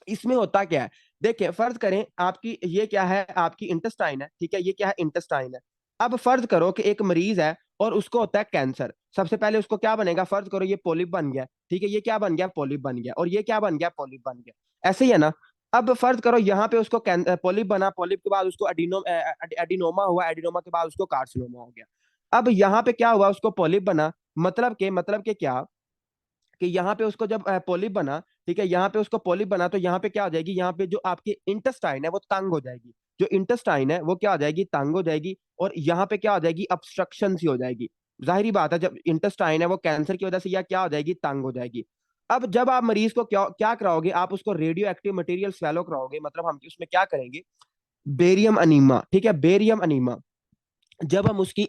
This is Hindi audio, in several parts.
इसमें होता क्या है, देखिए फर्ज करें आपकी ये क्या है, आपकी इंटेस्टाइन है, ठीक है, ये क्या है, इंटेस्टाइन है। अब फर्ज करो कि एक मरीज है और उसको होता है कैंसर। सबसे पहले उसको क्या बनेगा, फर्ज करो ये पोलिप बन गया, ठीक है, ये क्या बन गया, पोलिप बन गया, और ये क्या बन गया, पोलिप बन गया, ऐसे ही है ना। अब फर्ज करो यहाँ पे उसको पोलिप बना, पोलिप के बाद उसको एडिनोमा हुआ, एडिनोमा के बाद उसको कार्सिनोमा हो गया। अब यहाँ पे क्या हुआ, उसको पोलिप बना, मतलब के क्या, कि यहाँ पे उसको जब पोलिप बना, ठीक है, यहाँ पे उसको पोलिप बना, तो यहाँ पे क्या हो जाएगी, यहाँ पे जो आपकी इंटेस्टाइन है वो तंग हो जाएगी, जो इंटेस्टाइन है वो क्या हो जाएगी, तंग हो जाएगी, और यहाँ पे क्या हो जाएगी, obstruction सी हो जाएगी। जाहिर बात है, जब इंटेस्टाइन है वो कैंसर की वजह से या क्या हो जाएगी, तंग हो जाएगी। अब जब आप मरीज को क्या क्या कराओगे, आप उसको रेडियो एक्टिव मटेरियल स्वेलो कराओगे, मतलब हम उसमें क्या करेंगे, बेरियम अनीमा, ठीक है, बेरियम अनीमा। जब हम उसकी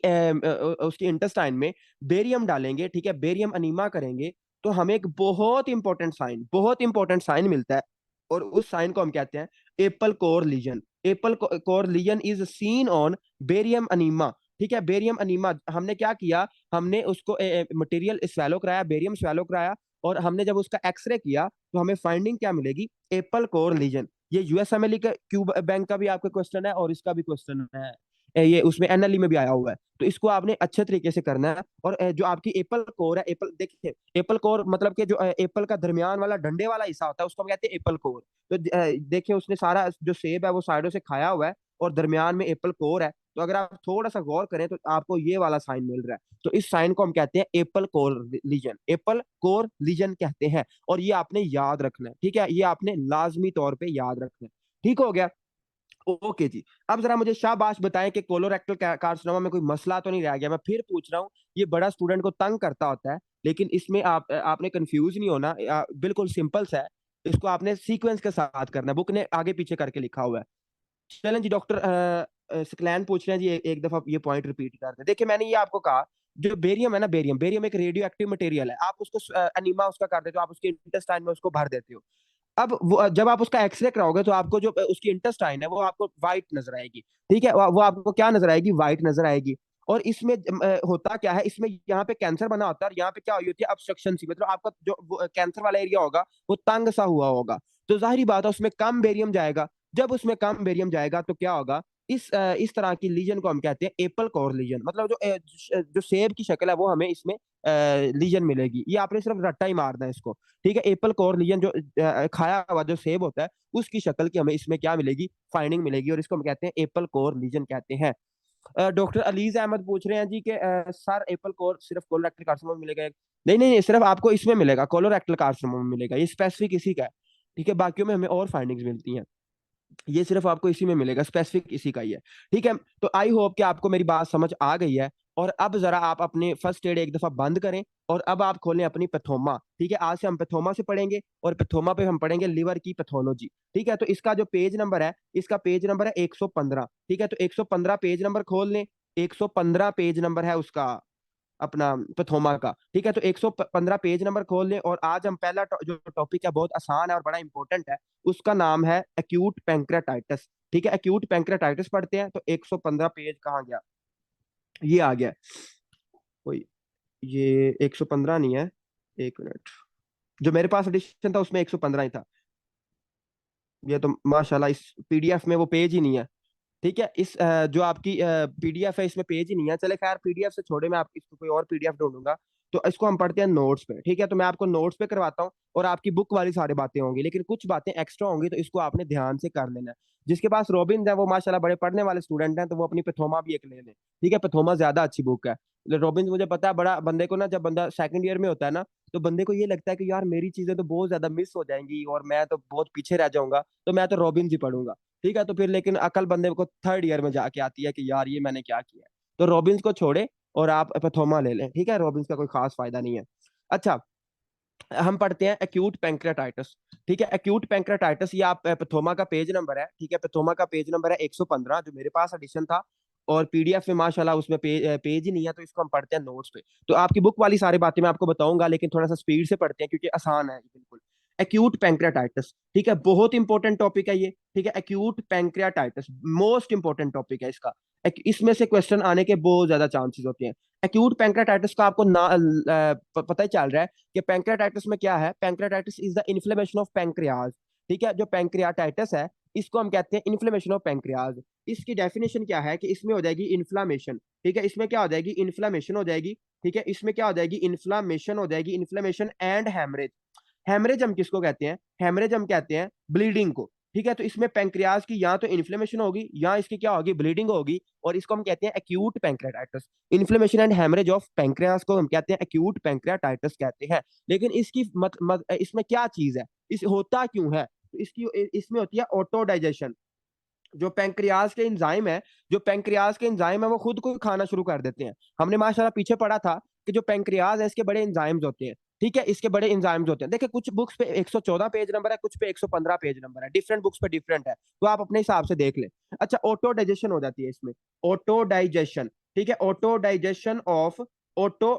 इंटेस्टाइन में बेरियम डालेंगे, ठीक है, बेरियम अनीमा करेंगे, तो हमें एक बहुत इंपॉर्टेंट साइन मिलता है, और उस साइन को हम कहते हैं apple core lesion. Apple core lesion is seen on barium enema, ठीक है, बेरियम अनीमा। हमने क्या किया, हमने उसको मटेरियल स्वेलो कराया, बेरियम स्वेलो कराया, और हमने जब उसका एक्सरे किया तो हमें फाइंडिंग क्या मिलेगी, एप्पल कोर लीजन। ये यूएसएमएलई का क्यूब बैंक का भी आपका क्वेश्चन है, और इसका भी क्वेश्चन है, ये उसमें एनएलई में भी आया हुआ है। तो इसको आपने अच्छे तरीके से करना है। और जो आपकी एप्पल कोर है, एप्पल देखिए, एप्पल कोर मतलब कि जो एप्पल का दरमियान वाला डंडे वाला हिस्सा होता है उसको हम कहते हैं एप्पल कोर। तो देखिए उसने सारा जो सेब है वो साइडों से खाया हुआ है, और दरमियान में एप्पल कोर है। तो अगर आप थोड़ा सा गौर करें तो आपको ये वाला साइन मिल रहा है, तो इस साइन को हम कहते हैं apple core lesion, apple core lesion कहते हैं। और ये आपने याद रखना है, ठीक है, ये आपने लाजमी तौर पे याद रखना है। ठीक हो गया। ओके जी। अब जरा मुझे शाबाश बताएं कि कोलोरेक्टल कार्सिनोमा में कोई मसला तो नहीं रह गया। मैं फिर पूछ रहा हूँ, ये बड़ा स्टूडेंट को तंग करता होता है, लेकिन इसमें आपने कंफ्यूज नहीं होना, बिल्कुल सिंपल सा है। इसको आपने सीक्वेंस के साथ करना है, बुक ने आगे पीछे करके लिखा हुआ है। चलें जी, डॉक्टर सकलैन पूछ रहे हैं जी, एक दफा ये पॉइंट रिपीट कर दें। देखिए मैंने ये आपको कहा, जो बेरियम है ना, बेरियम बेरियम एक रेडियो एक्टिव मटेरियल है। आप उसको अनीमा उसका कर देते हो, आप उसके इंटेस्टाइन में उसको भर देते हो। अब जब आप उसका एक्सरे कराओगे तो आपको जो उसकी इंटेस्टाइन है वो आपको वाइट नजर आएगी, ठीक है, वो आपको क्या नजर आएगी, वाइट नजर आएगी। और इसमें होता क्या है, इसमें यहाँ पे कैंसर बना होता है, और यहाँ पे क्या हुई होती है, obstruction सी, मतलब आपका जो कैंसर वाला एरिया होगा वो तंग सा हुआ होगा। तो जाहिर बात है उसमें कम बेरियम जाएगा। जब उसमें कम बेरियम जाएगा तो क्या होगा, इस तरह की लीजन को हम कहते हैं एप्पल कोर लीजन। मतलब जो सेब की शक्ल है वो हमें इसमें लीजन मिलेगी। ये आपने सिर्फ रट्टा ही मारना है इसको, ठीक है। एप्पल कोर लीजन जो खाया हुआ जो सेब होता है उसकी शक्ल की हमें इसमें क्या मिलेगी, फाइंडिंग मिलेगी, और इसको हम कहते हैं एप्पल कोर लीजन कहते हैं। डॉक्टर अलीज अहमद पूछ रहे हैं जी कि सर एप्पल कोर सिर्फ कोलोरेक्टल कार्सिनोमा में मिलेगा? नहीं नहीं नहीं, सिर्फ आपको इसमें मिलेगा, कोलोरेक्टल कार्सिनोमा में मिलेगा, ये स्पेसिफिक इसी का है, ठीक है। बाकियों में हमें और फाइंडिंग्स मिलती हैं, ये सिर्फ आपको इसी में मिलेगा, स्पेसिफिक इसी का ही है, ठीक है। तो आई होप कि आपको मेरी बात समझ आ गई है। और अब जरा आप अपने फर्स्ट एड एक दफा बंद करें, और अब आप खोलें अपनी पैथोमा, ठीक है। आज से हम पैथोमा से पढ़ेंगे, और पैथोमा पे हम पढ़ेंगे लिवर की पैथोलॉजी, ठीक है। तो इसका जो पेज नंबर है, इसका पेज नंबर है 115, ठीक है। तो 115 पेज नंबर खोल लें, 115 पेज नंबर है उसका, अपना पैथोमा का, ठीक है। तो 115 पेज नंबर खोल लें, और आज हम पहला जो टॉपिक है बहुत आसान है और बड़ा इंपॉर्टेंट है, उसका नाम है एक्यूट पैंक्रेटाइटिस, ठीक है। एक्यूट पैंक्रेटाइटिस पढ़ते हैं। तो 115 पेज कहाँ गया, ये आ गया कोई, ये 115 नहीं है, एक मिनट, जो मेरे पास एडिशन था उसमें 115 ही था। ये तो माशाल्लाह इस पीडीएफ में वो पेज ही नहीं है, ठीक है। जो आपकी पीडीएफ है इसमें पेज ही नहीं है। चले खैर, पीडीएफ से छोड़े, मैं आप इसको कोई और पीडीएफ ढूंढूंगा। तो इसको हम पढ़ते हैं नोट्स पे, ठीक है। तो मैं आपको नोट्स पे करवाता हूँ, और आपकी बुक वाली सारी बातें होंगी, लेकिन कुछ बातें एक्स्ट्रा होंगी, तो इसको आपने ध्यान से कर लेना है। जिसके पास रॉबिन्स है वो माशाल्लाह बड़े पढ़ने वाले स्टूडेंट हैं, तो वो अपनी पैथोमा भी एक ले लें, ठीक है। पैथोमा ज्यादा अच्छी बुक है। रॉबिन्स मुझे पता है, बड़ा बंदे को ना, जब बंदा सेकंड ईयर में होता है ना, तो बंदे को ये लगता है कि यार मेरी चीजें तो बहुत ज्यादा मिस हो जाएंगी और मैं तो बहुत पीछे रह जाऊंगा, तो मैं तो रॉबिन्स ही पढ़ूंगा, ठीक है। तो फिर लेकिन अकल बंदे को थर्ड ईयर में जाके आती है कि यार ये मैंने क्या किया है। तो रॉबिन्स को छोड़े और आप पैथोमा ले लें, ठीक है। रॉबिन्स का कोई खास फायदा नहीं है। अच्छा, हम पढ़ते हैं एक्यूट पैंक्रेटाइटिस, ठीक है। एक्यूट पैंक्रेटाइटिस, ये आप पैथोमा का पेज नंबर है, ठीक है। पैथोमा का पेज नंबर है 115, जो मेरे पास एडिशन था। और पीडीएफ में माशाल्लाह उसमें पेज ही नहीं है, तो इसको हम पढ़ते हैं नोट्स पे। तो आपकी बुक वाली सारी बातें मैं आपको बताऊंगा, लेकिन थोड़ा सा स्पीड से पढ़ते हैं क्योंकि आसान है बिल्कुल। एक्यूट पैंक्रेटाइटिस, ठीक है, बहुत इंपॉर्टेंट टॉपिक है ये, ठीक है। Acute pancreatitis most important topic है इसका। इसमें से क्वेश्चन आने के बहुत ज्यादा चांसेस होते हैं। एक्यूट पैंक्रेटाइटिस का आपको पता ही चल रहा है कि पैंक्रेटाइटिस में क्या है। Pancreatitis is the inflammation of pancreas, ठीक है। जो पैंक्रियाटाइटिस है इसको हम कहते हैं इन्फ्लेमेशन ऑफ पैंक्रियाज। इसकी डेफिनेशन क्या है कि इसमें हो जाएगी इन्फ्लामेशन, ठीक है, इसमें क्या हो जाएगी, इन्फ्लामेशन हो जाएगी, ठीक है, इसमें क्या हो जाएगी, इन्फ्लामेशन हो जाएगी, इन्फ्लामेशन एंड हैमरेज। हेमरेज हम किसको कहते हैं, हेमरेज हम कहते हैं ब्लीडिंग को, ठीक है। तो इसमें पैंक्रियाज की या तो इन्फ्लेमेशन होगी या इसकी क्या होगी, ब्लीडिंग होगी, और इसको हम कहते हैं acute pancreatitis. Inflammation and haemorrhage of pancreas को हम कहते हैं एक्यूट पैंक्रियाटाइटिस कहते हैं। लेकिन इसकी इसमें क्या चीज है, इस होता क्यों है, तो इसकी इसमें होती है ऑटो डाइजेशन। जो पैंक्रियाज के एंजाइम है, जो पैंक्रियाज के एंजाइम है वो खुद को खाना शुरू कर देते हैं। हमने माशाल्लाह पीछे पढ़ा था कि जो पैंक्रियाज है इसके बड़े एंजाइम्स होते हैं, ठीक है, इसके बड़े एंजाइम्स होते हैं। देखिए कुछ बुक्स पे 114 पेज नंबर है, कुछ पे 115 पेज नंबर है, डिफरेंट बुक्स पे डिफरेंट है, तो आप अपने हिसाब से देख लें। अच्छा, ऑटो डाइजेशन हो जाती है इसमें, ऑटो डाइजेशन, ठीक है, auto digestion of auto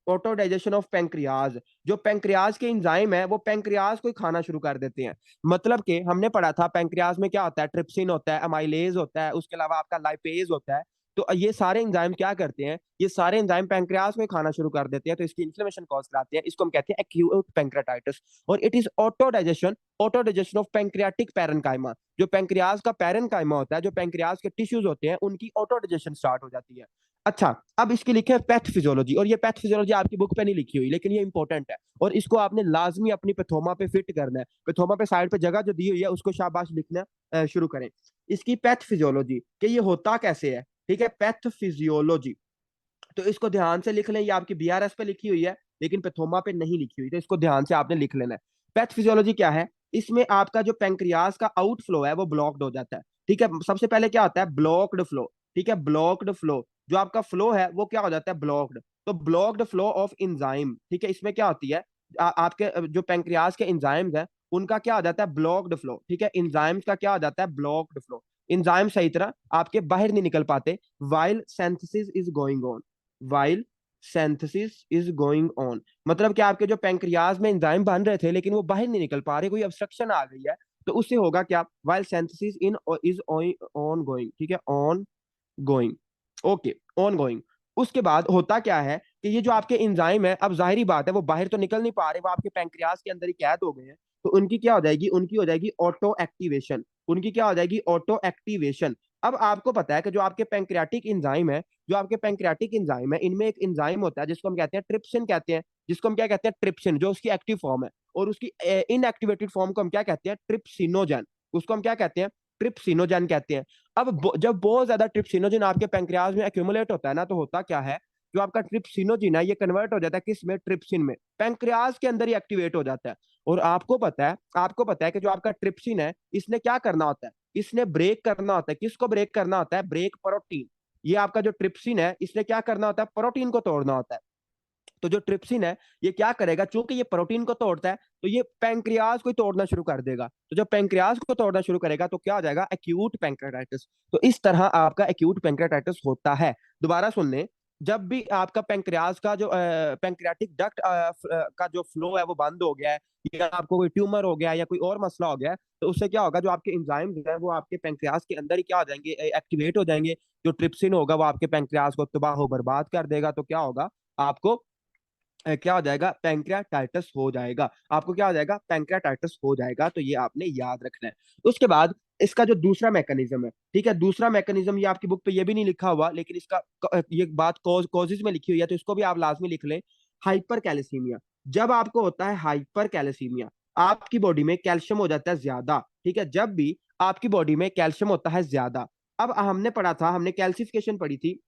auto digestion of pancreas. जो पैंक्रियाज के एंजाइम है वो पैंक्रियाज को ही खाना शुरू कर देते हैं। मतलब कि हमने पढ़ा था पैंक्रियाज में क्या होता है, ट्रिप्सिन होता है, अमाइलेज होता है, उसके अलावा आपका लाइपेज होता है। तो ये सारे एंजाइम क्या करते हैं, ये सारे एंजाइम पैंक्रियाज में खाना शुरू कर देते हैं, तो इसकी इन्फ्लेमेशन कॉज कराते हैं। इसको हम कहते हैं एक्यूट पैंक्रियाटाइटिस। और it is auto digestion of pancreatic parenchyma. जो पैंक्रियाज का पैरेन्काइमा होता है, जो पैंक्रियाज के टिश्यूज होते हैं, उनकी ऑटो डाइजेशन स्टार्ट हो जाती है। अच्छा, अब इसकी लिखे है पैथोफिजियोलॉजी, और ये पैथोफिजियोलॉजी आपकी बुक पे नहीं लिखी हुई, लेकिन ये इंपॉर्टेंट है और इसको आपने लाजमी अपनी पैथोमा पे फिट करना है। पैथोमा पे साइड पे जगह जो दी हुई है उसको शाबाश लिखना शुरू करें। इसकी पैथोफिजियोलॉजी कि ये होता कैसे है, ठीक है, पैथोफिजियोलॉजी। तो इसको ध्यान से लिख लें, ये आपकी बीआरएस पे लिखी हुई है लेकिन पैथोमा पे नहीं लिखी हुई, तो इसको ध्यान से आपने लिख लेना है। पैथोफिजियोलॉजी क्या है, इसमें आपका जो पैंक्रियाज का आउटफ्लो है वो ब्लॉक्ड हो जाता है, ठीक है। सबसे पहले क्या होता है, ब्लॉक्ड फ्लो, ठीक है, ब्लॉक्ड फ्लो। जो आपका फ्लो है वो क्या हो जाता है, ब्लॉक्ड। तो ब्लॉक्ड फ्लो ऑफ इंजाइम, ठीक है, इसमें क्या होती है, आपके जो पैंक्रियाज के इंजाइम्स है उनका क्या हो जाता है, ब्लॉक्ड फ्लो, ठीक है, इंजाइम्स का क्या हो जाता है, ब्लॉक्ड फ्लो। इंजाइम सही तरह आपके बाहर नहीं निकल पाते, while synthesis is going on, while synthesis is going on. मतलब कि आपके जो पैंक्रियाज में एंजाइम बन रहे थे लेकिन वो बाहर नहीं निकल पा रहे, कोई ऑब्स्ट्रक्शन आ गई है, तो उससे होगा क्या, while synthesis in is on going, ठीक है, on going, okay, on going. उसके बाद होता क्या है कि ये जो आपके एंजाइम है, अब जाहिर बात है वो बाहर तो निकल नहीं पा रहे, वो आपके पैंक्रियाज के अंदर ही कैद हो गए हैं, तो उनकी क्या हो जाएगी, उनकी हो जाएगी ऑटो एक्टिवेशन, उनकी क्या हो जाएगी, ऑटो एक्टिवेशन। अब आपको पता है कि जो आपके पैंक्रियाटिक एंजाइम है, जो आपके पैंक्रियाटिक एंजाइम है, इनमें एक एंजाइम होता है जिसको हम कहते हैं ट्रिप्सिन कहते हैं, जिसको हम क्या कहते हैं, ट्रिप्सिन, जो उसकी एक्टिव फॉर्म है, और उसकी इनएक्टिवेटेड फॉर्म को हम क्या कहते हैं, ट्रिप्सिनोजन, उसको हम क्या कहते हैं, ट्रिप्सिनोजन कहते हैं। अब जब बहुत ज्यादा ट्रिप्सिनोजन आपके पैंक्रियाज में एक्यूमुलेट होता है ना, तो होता क्या है, जो आपका ट्रिप्सिनोजिन है ये कन्वर्ट हो जाता है किस में, ट्रिप्सिन में, पैंक्रियाज के अंदर ही एक्टिवेट हो जाता है। और आपको पता है कि जो आपका ट्रिप्सिन है इसने क्या करना होता है, इसने ब्रेक करना होता है, किसको ब्रेक करना होता है, ब्रेक प्रोटीन। ये आपका जो ट्रिप्सिन है इसने क्या करना होता है, प्रोटीन को तोड़ना होता है। तो जो ट्रिप्सिन है ये क्या करेगा, चूंकि ये प्रोटीन को तोड़ता है तो ये पैंक्रियाज को तोड़ना शुरू कर देगा। तो जब पैंक्रियाज को तोड़ना शुरू करेगा तो क्या हो जाएगा, एक्यूट पैंक्रियाटाइटिस। तो इस तरह आपका एक्यूट पैंक्रियाटाइटिस होता है। दोबारा सुन लें, जब भी आपका पैंक्रियाज का जो पैंक्रियाटिक डक्ट का जो फ्लो है वो बंद हो गया है, या आपको कोई ट्यूमर हो गया है या कोई और मसला हो गया है, तो उससे क्या होगा, जो आपके एंजाइम्स हैं वो आपके पैंक्रियाज के अंदर ही क्या हो जाएंगे, एक्टिवेट हो जाएंगे। जो ट्रिप्सिन होगा वो आपके पैंक्रियाज को तबाह बर्बाद कर देगा, तो क्या होगा, आपको क्या हो जाएगा, पैंक्रियाटाइटिस हो जाएगा, आपको क्या हो जाएगा, पैंक्रियाटाइटिस हो जाएगा। तो ये आपने याद रखना है। उसके बाद इसका जो दूसरा मैकेनिज्म है, ठीक है, दूसरा मैकेनिज्म, ये आपकी बुक पे ये भी नहीं लिखा हुआ लेकिन इसका ये बात कॉजेज में लिखी हुई है, तो इसको भी आप लाजमी लिख लें। Hyper calcaemia. जब आपको होता है हाइपर कैल्सीमिया, आपकी बॉडी में कैल्शियम हो जाता है ज्यादा, ठीक है, जब भी आपकी बॉडी में कैल्शियम होता है ज्यादा। अब हमने पढ़ा था, हमने कैल्सिफिकेशन पढ़ी थी,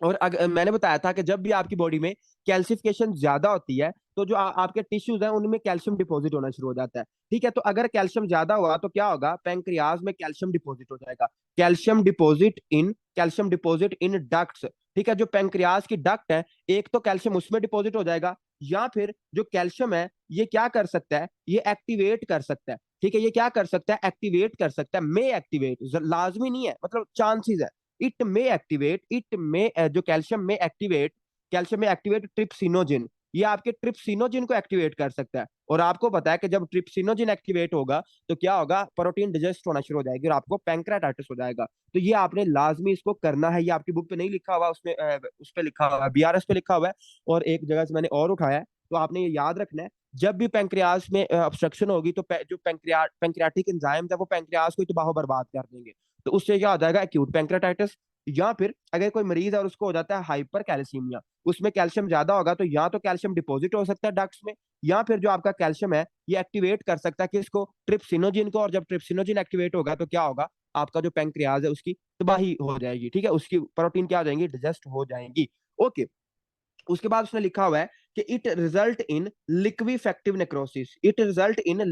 और मैंने बताया था कि जब भी आपकी बॉडी में कैल्सिफिकेशन ज्यादा होती है तो जो आपके टिश्यूज हैं उनमें कैल्शियम डिपॉजिट होना शुरू हो जाता है, ठीक है। तो अगर कैल्शियम ज्यादा हुआ तो क्या होगा, पैंक्रियाज में कैल्शियम डिपॉजिट हो जाएगा, कैल्शियम डिपॉजिट इन डक्ट्स, ठीक है। जो पैंक्रियाज की डक्ट है, एक तो कैल्शियम उसमें डिपॉजिट हो जाएगा, या फिर जो कैल्शियम है ये क्या कर सकता है, ये एक्टिवेट कर सकता है, ठीक है, ये क्या कर सकता है, एक्टिवेट कर सकता है, मे एक्टिवेट, लाजमी नहीं है, मतलब चांसेस है। इट मे जो कैल्शियम में एक्टिवेट ट्रिप्सिनोजिन, ये आपके ट्रिप्सिनोजिन को एक्टिवेट कर सकता है। और आपको पता है कि जब ट्रिप्सिनोजिन एक्टिवेट होगा तो क्या होगा, प्रोटीन डिजेस्ट होना शुरू हो जाएगी और आपको पैंक्रियाटाइटिस हो जाएगा। तो ये आपने लाजमी इसको करना है। ये आपकी बुक पे नहीं लिखा हुआ, उसमें उस पे लिखा हुआ है, बीआरएस पे लिखा हुआ है, और एक जगह से मैंने और उठाया है, तो आपने ये याद रखना है। जब भी पैंक्रियाज में ऑब्स्ट्रक्शन होगी तो जो पैंक्रियाटिक एंजाइम्स है वो पैंक्रियाज को ही तबाह बर्बाद कर देंगे, तो उससे क्या हो जाएगा, एक्यूट पैंक्रियाटाइटिस। या फिर अगर कोई मरीज है और उसको हो जाता है हाइपर कैल्सीमिया, उसमें कैल्शियम ज्यादा होगा, तो या तो कैल्शियम डिपॉजिट हो सकता है डक्ट्स में, या फिर जो आपका कैल्शियम है ये एक्टिवेट कर सकता है किसको, ट्रिप्सिनोजिन को, और जब ट्रिप्सिनोजिन एक्टिवेट होगा तो क्या होगा, आपका जो पैंक्रियाज है उसकी तबाही हो जाएगी, ठीक है, उसकी प्रोटीन क्या हो जाएंगी, डिजेस्ट हो जाएंगी। ओके। उसके बाद उसने लिखा हुआ है कि it result in लिक्विफेक्टिव necrosis, it result in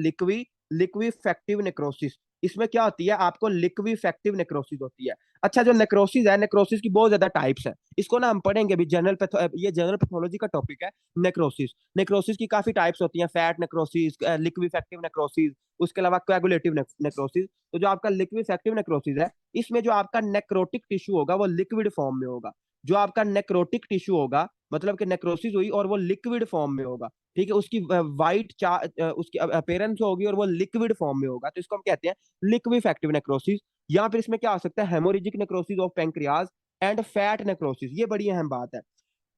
लिक्विफेक्टिव necrosis. इसमें क्या होती है, आपको लिक्विफेक्टिव नेक्रोसिस होती है। अच्छा, जो नेक्रोसिस है, नेक्रोसिस की बहुत ज्यादा टाइप्स है, इसको ना हम पढ़ेंगे भी, ये जनरल पैथोलॉजी का टॉपिक है। नेक्रोसिस, नेक्रोसिस की काफी टाइप्स होती हैं, फैट नेक्रोसिस, लिक्विफेक्टिव नेक्रोसिस, उसके अलावा कोएगुलेटिव नेक्रोसिस। तो जो आपका लिक्विफेक्टिव नेक्रोसिस है, इसमें जो आपका नेक्रोटिक टिश्यू होगा वो लिक्विड फॉर्म में होगा। जो आपका नेक्रोटिक टिश्यू होगा, मतलब कि नेक्रोसिस हुई और वो लिक्विड फॉर्म में होगा, ठीक है, उसकी उसकी अपीयरेंस होगी और वो लिक्विड फॉर्म में होगा, तो इसको हम कहते हैं लिक्विफेक्टिव नेक्रोसिस। या फिर इसमें क्या हो सकता है, haemorrhagic necrosis of pancreas and fat necrosis. ये बड़ी अहम बात है।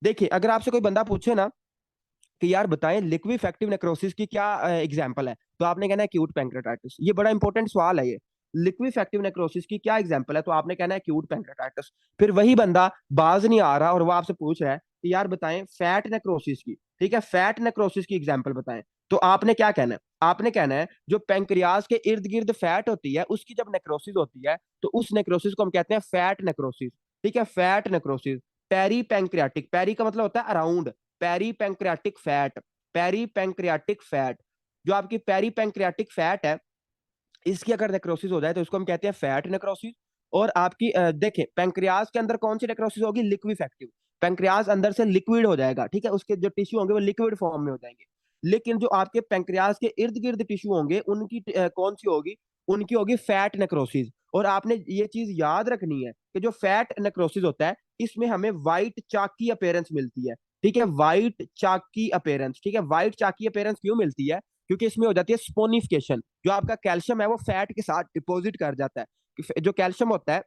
देखिए, अगर आपसे कोई बंदा पूछे ना कि यार बताएं लिक्विफेक्टिव नेक्रोसिस की क्या एग्जांपल है, तो आपने कहना है एक्यूट पैंक्रेटाइटिस। ये बड़ा इंपॉर्टेंट सवाल है ये, लिक्विफेक्टिव नेक्रोसिस की क्या एग्जांपल है, तो आपने कहना है एक्यूट पैंक्रेटाइटिस। फिर वही बंदा बाज नहीं आ रहा और वो आपसे पूछ रहा है कि यार बताएं फैट नेक्रोसिस की, ठीक है, फैट नेक्रोसिस की एग्जांपल बताएं, तो आपने क्या कहना है, आपने कहना है जो पैंक्रियाज के इर्द गिर्द फैट होती है उसकी जब नेक्रोसिस होती है तो उस नेक्रोसिस को हम कहते हैं फैट नेक्रोसिस, ठीक है, fat necrosis. Peri pancreatic, peri का मतलब होता है around, peri pancreatic fat, peri pancreatic fat, जो आपकी पेरी पैंक्रियाटिक फैट है इसकी अगर नेक्रोसिस हो जाए तो इसको हम कहते हैं फैट नेक्रोसिस। और आपकी देखें पैंक्रियाज के अंदर कौन सी नेक्रोसिस होगी, लिक्विफेक्टिव, पैंक्रियाज अंदर से लिक्विड हो जाएगा, ठीक है, उसके जो टिश्यू होंगे वो लिक्विड फॉर्म में हो जाएंगे। लेकिन जो आपके पैंक्रियाज के इर्द गिर्द टिश्यू होंगे उनकी कौन सी होगी, उनकी होगी फैट नेक्रोसिस। और आपने ये चीज याद रखनी है कि जो फैट नेक्रोसिस होता है इसमें हमें व्हाइट चाक की अपेयरेंस मिलती है, ठीक है, व्हाइट चाक की अपेयरेंस, ठीक है, व्हाइट चाक की अपेयरेंस क्यों मिलती है, क्योंकि इसमें हो जाती है स्पोनिफिकेशन, जो आपका कैल्शियम है वो फैट के साथ डिपॉजिट कर जाता है। जो कैल्शियम होता है,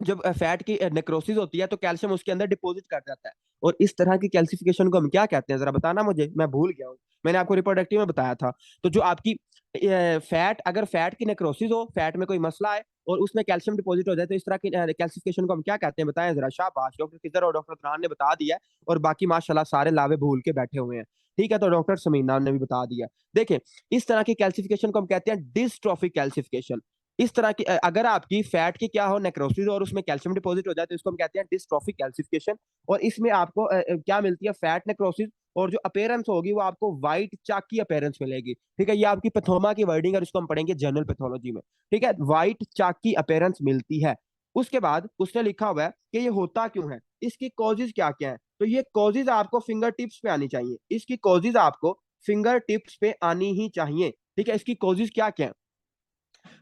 जब फैट की नेक्रोसिस होती है तो कैल्शियम उसके अंदर डिपॉजिट कर जाता है। और इस तरह की कैल्सिफिकेशन को हम क्या कहते हैं, जरा बताना मुझे, मैं भूल गया हूँ, मैंने आपको रिप्रोडक्टिव में बताया था। तो जो आपकी फैट, अगर फैट की नेक्रोसिस हो, फैट में कोई मसला है और उसमें कैल्शियम डिपॉजिट हो जाए, तो इस तरह की कैल्सिफिकेशन को हम क्या कहते हैं, बताएं जरा, शाबाश, डॉक्टर किधर और डॉक्टर फरहान ने बता दिया है, और बाकी माशाल्लाह सारे लावे भूल के बैठे हुए हैं, ठीक है, तो डॉक्टर समीना ने भी बता दिया। देखिए, इस तरह की कैल्सिफिकेशन को हम कहते हैं डिस्ट्रोफिक कैल्सिफिकेशन। इस तरह की अगर आपकी फैट की क्या हो नेक्रोसिस और उसमें कैल्शियम डिपॉजिट हो जाए तो इसको हम कहते हैं डिस्ट्रोफिक कैल्सिफिकेशन। और इसमें आपको क्या मिलती है, फैट नेक्रोसिस, और जो अपेयरेंस होगी वो आपको व्हाइट चाक की अपेयरेंस मिलेगी, ठीक है, ये आपकी पैथोमा की वर्डिंग है और इसको हम पढ़ेंगे जनरल पैथोलॉजी में, ठीक है, व्हाइट चाक की अपेयरेंस मिलती है। उसके बाद उसने लिखा हुआ है कि ये होता क्यों है, इसकी कॉजेज क्या क्या है, तो ये कॉजेज आपको फिंगर टिप्स पे आनी चाहिए, इसकी कॉजेज आपको फिंगर टिप्स पे आनी ही चाहिए, ठीक है, इसकी कॉजेज क्या क्या है।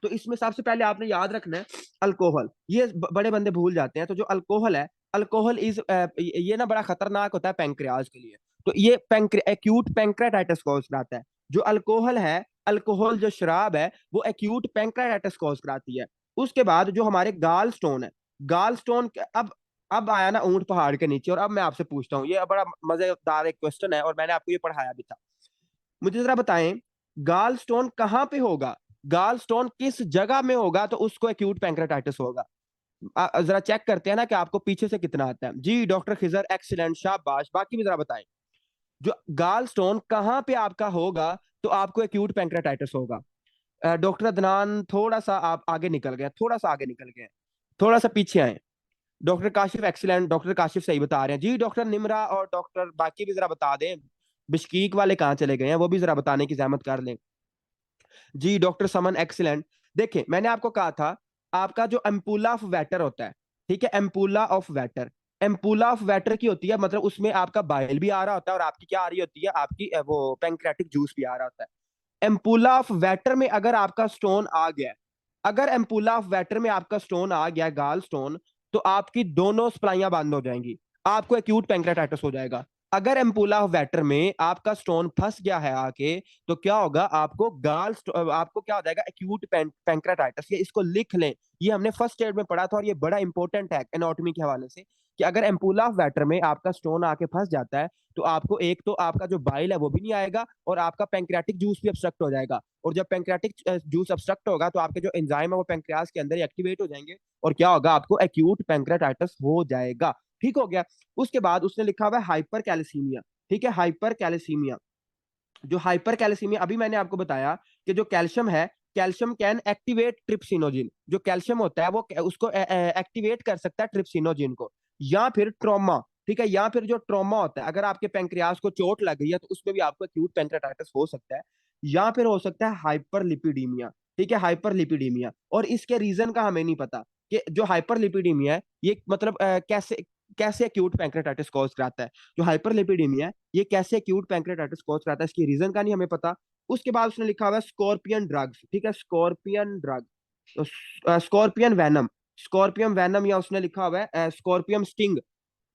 तो इसमें सबसे पहले आपने याद रखना है अल्कोहल, ये बड़े बंदे भूल जाते हैं। तो जो अल्कोहल है, अल्कोहल इज ये ना बड़ा खतरनाक होता है पैंक्रियाज के लिए, तो ये एक्यूट पैंक्रेटाइटिस कॉज कराता है। जो अल्कोहल है, अल्कोहल जो शराब है वो एक्यूट पैंक्रेटाइटिस कॉज कराती है। उसके बाद जो हमारे गाल स्टोन है, गाल स्टोन, अब आया ना ऊंट पहाड़ के नीचे, और अब मैं आपसे पूछता हूँ, ये बड़ा मजेदार एक क्वेश्चन है और मैंने आपको ये पढ़ाया भी था। मुझे जरा बताएं, गाल स्टोन कहाँ पे होगा, गाल स्टोन किस जगह में होगा तो उसको एक्यूट पैंक्रेटाइटिस होगा। जरा चेक करते हैं ना कि आपको पीछे से कितना आता है। जी डॉक्टर खिजर, एक्सीलेंट, शाबाश, बाकी भी जरा बताएं, जो गाल स्टोन कहाँ पे आपका होगा तो आपको एक्यूट पैंक्रेटाइटिस होगा। डॉक्टर अदनान थोड़ा सा आप आगे निकल गए, थोड़ा सा आगे निकल गए, थोड़ा सा पीछे आए। Doctor Kashif excellent, doctor Kashif सही बता रहे हैं। जी डॉक्टर निमरा और डॉक्टर बाकी भी जरा बता दें, बिश्कीक वाले कहाँ चले गए हैं वो भी जरा बताने की जहमत कर लें। जी डॉक्टर समन एक्सीलेंट। देखिए, मैंने आपको कहा था आपका जो एम्पुला ऑफ वाटर होता है, ठीक है, ampulla of water, ampulla of water की होती है, मतलब उसमें आपका बाइल भी आ रहा होता है और आपकी क्या आ रही होती है, आपकी वो पैंक्रेटिक जूस भी आ रहा होता है। एम्पुला ऑफ वाटर में अगर आपका स्टोन आ गया, अगर एम्पुला ऑफ वाटर में आपका स्टोन आ गया, गाल स्टोन, तो आपकी दोनों सप्लाइयां बंद हो जाएंगी, आपको एक्यूट पैंक्रेटाइटिस हो जाएगा। अगर एम्पुला ऑफ वेटर में आपका स्टोन फंस गया है आके, तो क्या होगा, आपको आपको क्या हो जाएगा, एक्यूट पैंक्रेटाइटिस। ये इसको लिख लें, ये हमने फर्स्ट एड में पढ़ा था और ये बड़ा इंपॉर्टेंट है एनाटॉमी के हवाले से, कि अगर एम्पुला ऑफ वेटर में आपका स्टोन आके फंस जाता है, तो आपको एक तो आपका जो बाइल है वो भी नहीं आएगा, और आपका पैंक्रियाटिक जूस भी ऑब्स्ट्रक्ट हो जाएगा। और जब पैंक्रियाटिक जूस ऑब्स्ट्रक्ट होगा, तो आपके जो एंजाइम है वो पैंक्रियाज के अंदर एक्टिवेट हो जाएंगे, और क्या होगा, आपको एक्यूट पैंक्रेटाइटिस हो जाएगा। ठीक हो गया। उसके बाद उसने लिखा हुआ है हाइपर कैल्सीमिया। ठीक है, हाइपर कैल्सीमिया। जो हाइपर कैल्सीमिया, अभी मैंने आपको बताया कि जो कैल्शियम है, कैल्शियम कैन एक्टिवेट ट्रिप्सिनोजिन। जो कैल्शियम होता है वो उसको एक्टिवेट कर सकता है ट्रिप्सिनोजिन को। या फिर ट्रॉमा, ठीक है, या फिर जो ट्रॉमा होता है, अगर आपके पैंक्रियाज को चोट लग गई है तो उसमें भी आपको एक्यूट पैंक्रेटाइटिस हो सकता है। या फिर हो सकता है हाइपरलिपिडीमिया। ठीक है, हाइपरलिपिडीमिया। और इसके रीजन का हमें नहीं पता कि जो हाइपरलिपिडीमिया है ये मतलब कैसे कैसे एक्यूट पैंक्रेटाइटिस कॉज कराता है। जो हाइपरलिपिडीमिया है ये कैसे एक्यूट पैंक्रेटाइटिस कॉज कराता है, इसकी रीजन का नहीं हमें पता। उसके बाद उसने लिखा हुआ है स्कॉर्पियन ड्रग्स। ठीक है, scorpion drug, scorpion Venom, scorpion Venom, या उसने लिखा हुआ है स्कॉर्पियन स्टिंग।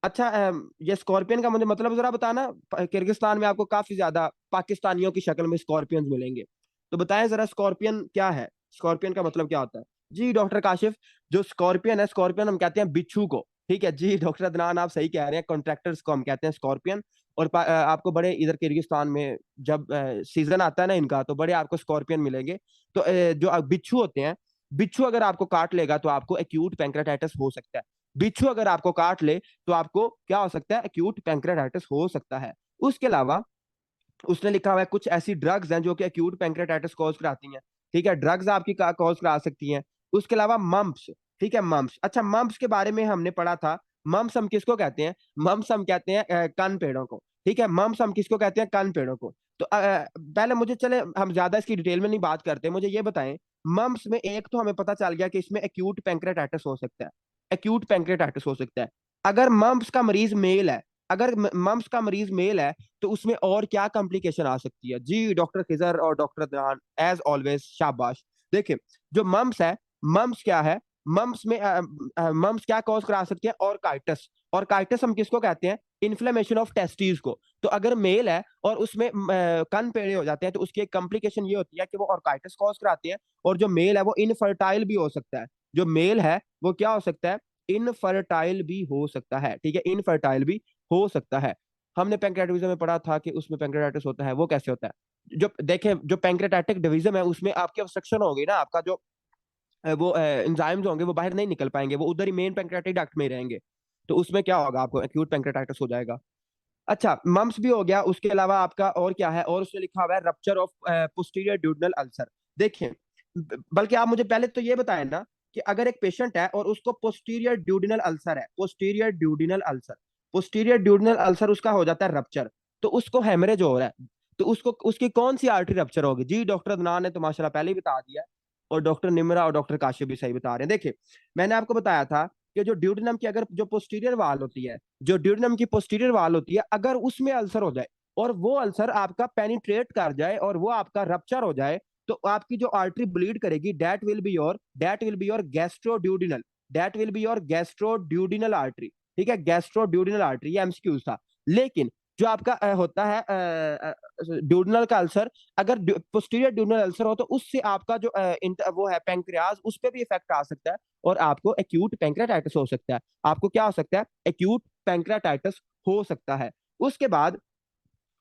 अच्छा, ये स्कॉर्पियन का मुझे मतलब जरा बताना। किर्गिस्तान में आपको काफी ज्यादा पाकिस्तानियों की शक्ल में स्कॉर्पियंस मिलेंगे, तो बताएं जरा स्कॉर्पियन क्या है, स्कॉर्पियन का मतलब क्या होता है। जी डॉक्टर काशिफ, जो स्कॉर्पियन है, स्कॉर्पियन हम कहते हैं बिच्छू को। ठीक है जी डॉक्टर अदनान, आप सही कह रहे हैं, कॉन्ट्रैक्टर्स को हम कहते हैं स्कॉर्पियन। और आपको बड़े इधर किर्गिस्तान में जब सीजन आता है ना इनका, तो बड़े आपको स्कॉर्पियन मिलेंगे। तो जो बिच्छू होते हैं, बिच्छू अगर आपको काट लेगा तो आपको एक्यूट पैंक्रेटाइटिस हो सकता है। बिच्छू अगर आपको काट ले तो आपको क्या हो सकता है, एक्यूट पैंक्रेटाइटिस हो सकता है। उसके अलावा उसने लिखा हुआ है कुछ ऐसी ड्रग्स हैं जो कि एक्यूट पैंक्रेटाइटिस कॉज कराती हैं। ठीक है, ड्रग्स आपकी कॉज करा सकती हैं। उसके अलावा मम्प्स। ठीक है, मम्प्स, अच्छा मम्प्स के बारे में हमने पढ़ा था। मम्प्स हम किसको कहते हैं, मम्प्स हम कहते हैं कान पेड़ों को। ठीक है, मम्प्स हम किसको कहते हैं, कान पेड़ों को। तो पहले मुझे, चले हम ज्यादा इसकी डिटेल में नहीं बात करते, मुझे ये बताएं, मम्प्स में एक तो हमें पता चल गया कि इसमें एक्यूट पैंक्रेटाइटिस हो सकता है, एक्यूट पैंक्रेटाइटिस हो सकता है। अगर मम्प्स का मरीज मेल है, अगर मम्प्स का मरीज मेल है, तो उसमें और क्या कॉम्प्लिकेशन आ सकती है। जी डॉक्टर खिजर और डॉक्टर दयान, एज ऑलवेज शाबाश। देखिए, जो मम्प्स है, मम्प्स क्या है, मम्प्स में मम्प्स क्या कॉज करा सकती है, ऑर्काइटिस। ऑर्काइटिस हम किसको कहते हैं, इन्फ्लेमेशन ऑफ टेस्टिस को। तो अगर मेल है और उसमें कन पेड़े हो जाते हैं, तो उसकी एक कॉम्प्लिकेशन ये होती है कि वो ऑर्काइटिस कॉज कराती है। और जो मेल है वो इनफर्टाइल भी हो सकता है। जो मेल है वो क्या हो सकता है, इनफर्टाइल भी हो सकता है। ठीक है, इनफर्टाइल भी हो सकता है। हमने पैंक्रेटिज्म में पढ़ा था कि उसमें पैंक्रेटाइटिस होता है, वो कैसे होता है, जो देखें, जो पैंक्रेटाइटिक डिवीजन है उसमें आपकी ऑब्स्ट्रक्शन होगी ना, आपका जो वो एंजाइम्स होंगे वो बाहर नहीं निकल पाएंगे, वो उधर ही मेन पैंक्रेटिक डक्ट में ही रहेंगे। तो उसमें क्या होगा, आपको एक्यूट पैंक्रेटाइटिस हो जाएगा। अच्छा, मम्स भी हो गया। उसके अलावा आपका और क्या है, और उसने लिखा हुआ है rupture of posterior duodenal ulcer. देखें, बल्कि आप मुझे पहले तो ये बताएं ना, कि अगर एक पेशेंट है और उसको पोस्टीरियर ड्यूडिनल अल्सर है, posterior duodenal ulcer, posterior duodenal ulcer उसका हो जाता है रप्चर, तो उसको हेमरेज हो रहा है, तो उसको उसकी कौन सी आर्टरी रप्चर होगी। जी डॉक्टर अदनान ने तो माशाल्लाह पहले ही बता दिया, और डॉक्टर निमरा और डॉक्टर काशिफ भी सही बता रहे हैं। देखिए, मैंने आपको बताया था कि जो ड्यूडिनम की, अगर जो पोस्टीरियर वाल होती है, जो ड्यूडिनम की पोस्टीरियर वाल होती है, अगर उसमें अल्सर हो जाए और वो अल्सर आपका पेनिट्रेट कर जाए और वो आपका रप्चर हो जाए, तो आपकी जो आर्टरी ब्लीड करेगी, that will be your gastroduodenal, that will be your gastroduodenal artery. ठीक है, गैस्ट्रोड्यूडिनल आर्टरी, ये एमसीक्यूज था। लेकिन जो आपका होता है ड्यूडिनल का अल्सर, अगर पोस्टीरियर ड्यूडिनल अल्सर हो, तो उससे आपका जो वो है पैंक्रियाज, उस पर भी इफेक्ट आ सकता है, और आपको एक्यूट पैंक्रेटाइटिस हो सकता है। आपको क्या हो सकता है, एक्यूट पैंक्रेटाइटिस हो सकता है। उसके बाद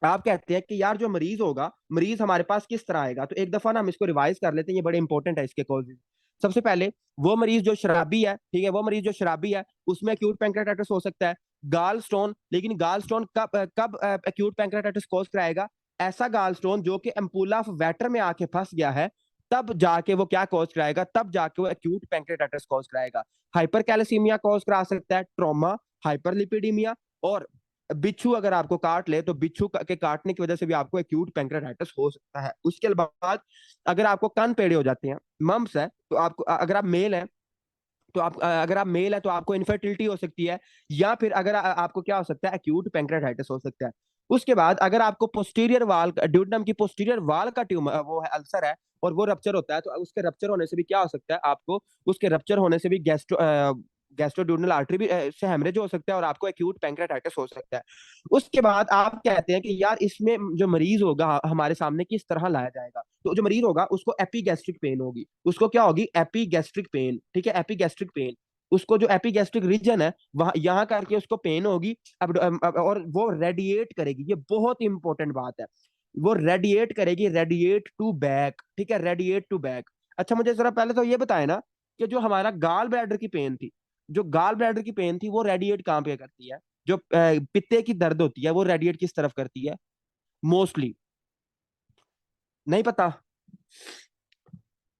आप कहते हैं कि यार जो मरीज होगा, मरीज हमारे पास किस तरह आएगा, तो एक दफा ना हम इसको रिवाइज कर लेते हैं, ये बड़े इंपॉर्टेंट है इसके कॉजेज। सबसे पहले, वो मरीज जो शराबी है, ठीक है, वो मरीज जो शराबी है, उसमें एक्यूट पैंक्रेटाइटिस हो सकता है। गाल स्टोन, लेकिन गाल स्टोन कब कब एक्यूट पैंक्रेटाइटिस कॉज कराएगा, ऐसा गाल स्टोन जो कि एम्पुला ऑफ वेटर में आके फंस गया है, तब जाके वो क्या कॉज कराएगा, तब जाके वो एक्यूट पैंक्रेटाइटिस कॉज कराएगा। हाइपर कैल्सीमिया कॉज करा सकता है, ट्रॉमा, हाइपरलिपिडीमिया, और बिच्छू अगर आपको काट ले, तो बिच्छू के काटने की वजह से भी आपको एक्यूट पैंक्रेटाइटिस हो सकता है। उसके बाद अगर आपको कान पेड़े हो जाते हैं, मम्स है, तो आपको, अगर आप मेल हैं, तो आप, अगर आप मेल है तो आपको इनफर्टिलिटी हो सकती है। या फिर अगर आपको क्या हो सकता है, एक्यूट पैंक्रेटाइटिस हो सकता है। उसके बाद अगर आपको पोस्टीरियर वाल, ड्यूडनम की पोस्टीरियर वाल का ट्यूमर, वो है अल्सर है, और वो रप्चर होता है, तो उसके रप्चर होने से भी क्या हो सकता है, आपको उसके रप्चर होने से भी गैस्ट्रोड्यूडनल आर्टरी भी से हेमरेज हो सकता है और आपको एक्यूट पैंक्रेटाइटिस हो सकता है। उसके बाद आप कहते हैं कि यार इसमें जो मरीज होगा हमारे सामने किस तरह लाया जाएगा, तो जो मरीज होगा उसको एपीगैस्ट्रिक पेन होगी, उसको क्या होगी, एपीगैस्ट्रिक पेन, ठीक है, एपीगैस्ट्रिक पेन। उसको जो एपीगैस्ट्रिक रीजन है वहां यहाँ करके उसको पेन होगी। और वो रेडिएट करेगी, ये बहुत इंपॉर्टेंट बात है, वो रेडिएट करेगी, रेडिएट टू बैक, ठीक है, रेडिएट टू बैक। अच्छा मुझे जरा पहले तो ये बताए ना कि जो हमारा गाल ब्लैडर की पेन थी, जो गाल ब्लैडर की पेन थी वो रेडिएट कहाँ पे करती है, जो पित्ते की दर्द होती है वो रेडिएट किस तरफ करती है मोस्टली, नहीं पता।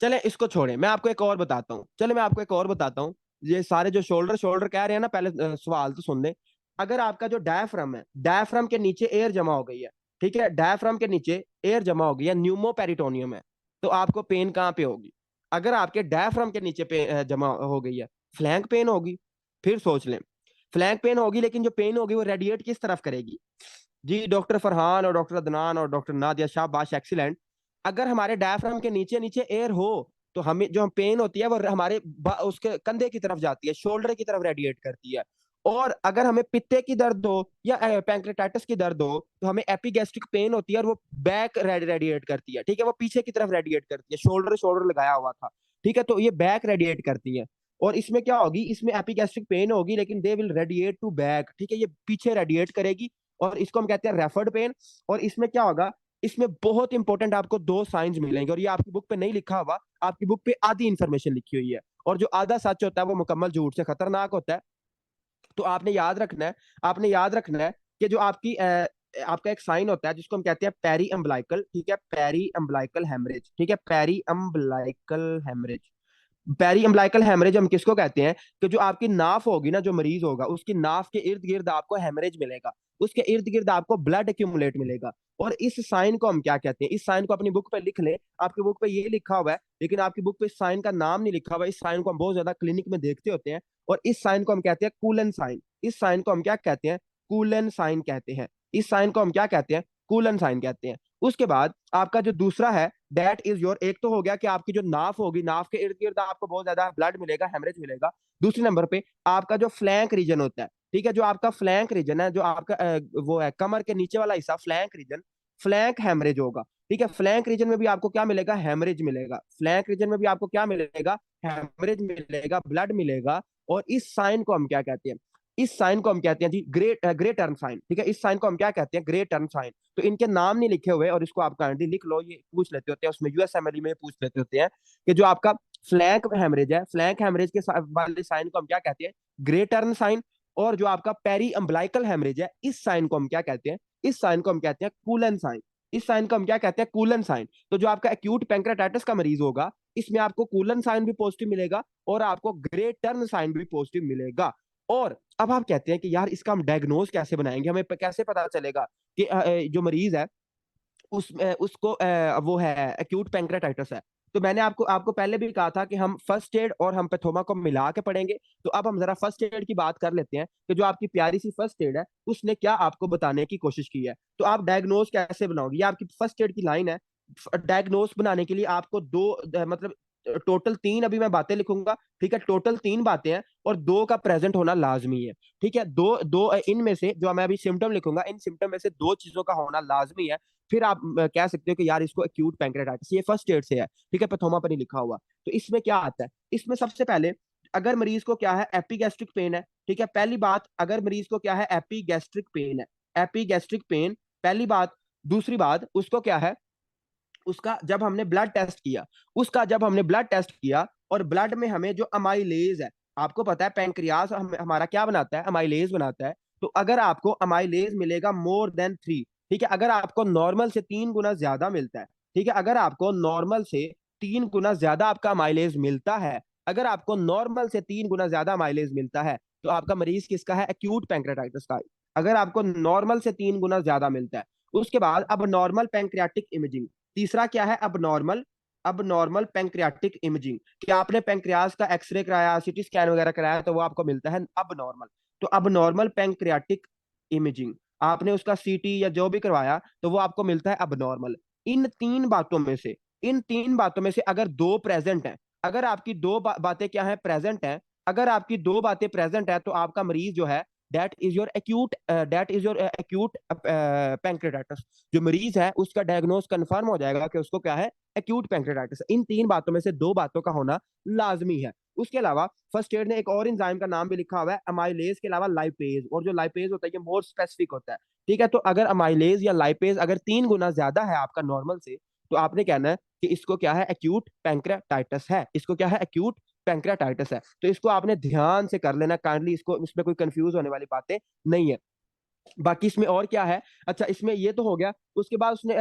चले इसको छोड़े, मैं आपको एक और बताता हूँ, चले मैं आपको एक और बताता हूँ। ये सारे जो शोल्डर शोल्डर कह रहे हैं ना, पहले सवाल तो सुन ले। अगर आपका जो डायफ्राम है, डायफ्राम के नीचे एयर जमा हो गई है, ठीक है, डायफ्राम के नीचे एयर जमा हो गई है, न्यूमो पेरिटोनियम है, तो आपको पेन कहाँ पे होगी? अगर आपके डायफ्राम के नीचे जमा हो गई है, फ्लैंक पेन होगी। फिर सोच लें, फ्लैंक पेन होगी, लेकिन जो पेन होगी वो रेडिएट किस तरफ करेगी? जी डॉक्टर फरहान और डॉक्टर अदनान और डॉक्टर नादिया, शाबाश, एक्सीलेंट। अगर हमारे डायफ्राम के नीचे नीचे एयर हो तो हमें जो पेन होती है वो हमारे उसके कंधे की तरफ जाती है, शोल्डर की तरफ रेडिएट करती है। और अगर हमें पित्ते की दर्द हो या पैंक्रेटाइटिस की दर्द हो तो हमें एपिगैस्ट्रिक पेन होती है और वो बैक रेडिएट करती है, ठीक है, वो पीछे की तरफ रेडिएट करती है, शोल्डर शोल्डर लगाया हुआ था, ठीक है, तो ये बैक रेडिएट करती है। और इसमें क्या होगी, इसमें एपिगैस्ट्रिक पेन होगी लेकिन they will radiate to back, ठीक है, ये पीछे रेडिएट करेगी और इसको हम कहते हैं रेफर्ड पेन। और इसमें क्या होगा, इसमें बहुत इंपॉर्टेंट आपको दो साइंस मिलेंगे और ये आपकी बुक पे नहीं लिखा हुआ, आपकी बुक पे आधी इंफॉर्मेशन लिखी हुई है, और जो आधा सच होता है वो मुकम्मल झूठ से खतरनाक होता है। तो आपने याद रखना है, आपने याद रखना है कि जो आपकी आपका एक साइन होता है जिसको हम कहते हैं पेरी अम्बलाइकल, ठीक है, पेरी अम्बलाइकल हेमरेज, ठीक है, peri umbilical haemorrhage. Peri umbilical haemorrhage हम किसको कहते हैं, कि जो आपकी नाफ होगी ना, जो मरीज होगा उसकी नाफ के इर्द गिर्द आपको हेमरेज मिलेगा, उसके इर्द गिर्द आपको ब्लड एक्यूमुलेट मिलेगा। और इस साइन को हम क्या कहते हैं, इस साइन को अपनी बुक पे लिख ले, आपकी बुक पे ये लिखा हुआ है लेकिन आपकी बुक पे इस साइन का नाम नहीं लिखा हुआ, इस साइन को हम बहुत ज्यादा क्लिनिक में देखते होते हैं। और इस साइन को हम कहते हैं कूलन साइन, इस साइन को हम क्या कहते हैं, कूलन साइन कहते हैं, इस साइन को हम क्या कहते हैं, कूलन साइन कहते हैं। उसके बाद आपका जो दूसरा है दैट इज योर, एक तो हो गया कि आपकी जो नाफ होगी, नाफ के इर्द गिर्द आपको बहुत ज्यादा ब्लड मिलेगा, हेमरेज मिलेगा। दूसरे नंबर पे आपका जो फ्लैंक रीजन होता है, ठीक है, जो आपका फ्लैंक रीजन है, जो आपका वो है कमर के नीचे वाला हिस्सा, फ्लैंक रीजन, फ्लैंक हेमरेज होगा, ठीक है, फ्लैंक रीजन में भी आपको क्या मिलेगा, हेमरेज मिलेगा, फ्लैंक रीजन में भी आपको क्या मिलेगा, हेमरेज मिलेगा, ब्लड मिलेगा। और इस साइन को हम क्या कहते हैं, इस साइन को हम कहते हैं जी ग्रे टर्न साइन, ठीक है, इस साइन को हम क्या कहते हैं, ग्रे टर्न साइन। तो इनके नाम नहीं लिखे हुए और इसको आप काइंडली लिख लो, ये पूछ लेते होते हैं उसमें, यूएसएमएलई में पूछ लेते होते हैं कि जो आपका फ्लैंक हेमरेज है, फ्लैंक हेमरेज के वाले साइन को हम क्या कहते हैं, ग्रे टर्न साइन। और जो आपका पेरी अम्बलाइकल हेमरेज है, इस साइन को हम क्या कहते हैं, इस साइन को हम कहते हैं कूलन साइन, इस साइन को हम क्या कहते हैं, कूलन साइन। तो जो आपका एक्यूट पैंक्रेटाइटिस का मरीज होगा इसमें आपको कूलन साइन भी पॉजिटिव मिलेगा और आपको ग्रे टर्न साइन भी पॉजिटिव मिलेगा। और अब आप कहते हैं कि यार इसका हम डायग्नोज कैसे बनाएंगे, हमें कैसे पता चलेगा कि जो मरीज है उसको वो है एक्यूट पैंक्रेटाइटिस है। तो मैंने आपको आपको पहले भी कहा था कि हम फर्स्ट एड और हम पैथोमा को मिला के पढ़ेंगे। तो अब हम जरा फर्स्ट एड की बात कर लेते हैं कि जो आपकी प्यारी सी फर्स्ट एड है उसने क्या आपको बताने की कोशिश की है। तो आप डायग्नोज कैसे बनाओगे, ये आपकी फर्स्ट एड की लाइन है। डायग्नोज बनाने के लिए आपको दो मतलब टोटल तीन अभी मैं बातें लिखूंगा, ठीक है, टोटल तीन बातें हैं और दो का प्रेजेंट होना लाजमी है, ठीक है, दो दो इनमें से जो मैं अभी सिम्टम लिखूंगा, इन सिम्टम में से दो चीजों का होना लाजमी है। फिर आप कह सकते हो कि यार इसको एक्यूट पैंक्रेटाइटिस, ये फर्स्ट एड से है, ठीक है, पैथोमा पर नहीं लिखा हुआ। तो इसमें क्या आता है, इसमें सबसे पहले अगर मरीज को क्या है, एपीगैस्ट्रिक पेन है, ठीक है, पहली बात, अगर मरीज को क्या है, एपीगैस्ट्रिक पेन है, एपीगैस्ट्रिक पेन, पहली बात। दूसरी बात, उसको क्या है, उसका जब हमने ब्लड टेस्ट किया, उसका जब हमने ब्लड टेस्ट किया और ब्लड में हमें जो अमाइलेज है, आपको पता है पैंक्रियाज हमारा क्या बनाता है, अमाइलेज बनाता है। तो अगर आपको अमाइलेज मिलेगा मोर देन 3, ठीक है, अगर आपको नॉर्मल से 3 गुना ज्यादा मिलता है, ठीक है, अगर आपको नॉर्मल से 3 गुना ज्यादा आपका माइलेज मिलता है, अगर आपको नॉर्मल से 3 गुना ज्यादा माइलेज मिलता है तो आपका मरीज किसका है, एक्यूट पैंक्रेटाइटिस का। अगर आपको नॉर्मल से 3 गुना ज्यादा मिलता है। उसके बाद अब नॉर्मल पैंक्रियाटिक इमेजिंग, तीसरा क्या है, अब नॉर्मल, अब नॉर्मल पैंक्रियाटिक इमेजिंग, कि आपने पैंक्रियाज का एक्सरे कराया, सीटी स्कैन वगैरह कराया तो वो आपको मिलता है अब नॉर्मल। तो अब नॉर्मल पैंक्रियाटिक इमेजिंग, आपने उसका सीटी या जो भी करवाया तो वो आपको मिलता है अब नॉर्मल। इन तीन बातों में से, इन तीन बातों में से अगर दो प्रेजेंट है, अगर आपकी दो बातें क्या है, प्रेजेंट है, अगर आपकी दो बातें प्रेजेंट है तो आपका मरीज जो है that is your acute pancreatitis. जो मरीज है उसका डायग्नोस कंफर्म हो जाएगा कि उसको क्या है, एक्यूट पैंक्रेटाइटिस। इन तीन बातों में से दो बातों का होना लाजमी है। उसके अलावा फर्स्ट एड ने एक और इंजाइम का नाम भी लिखा हुआ है, अमाइलेज के अलावा लाइपेज। और जो लाइपेज होता है ये मोर स्पेसिफिक होता है। ठीक है, तो अगर अमाइलेज या लाइपेज अगर 3 गुना ज्यादा है आपका नॉर्मल से, तो आपने कहना है कि इसको क्या है, एक्यूट पैंक्रेटाइटिस है। इसको क्या है, एक्यूट पैंक्रेटाइटिस है। तो इसको आपने ध्यान से कर लेना काइंडली, इसको इसमें कोई कंफ्यूज होने वाली बातें नहीं है। बाकी इसमें और क्या है, अच्छा इसमें ये तो हो गया। उसके बाद उसने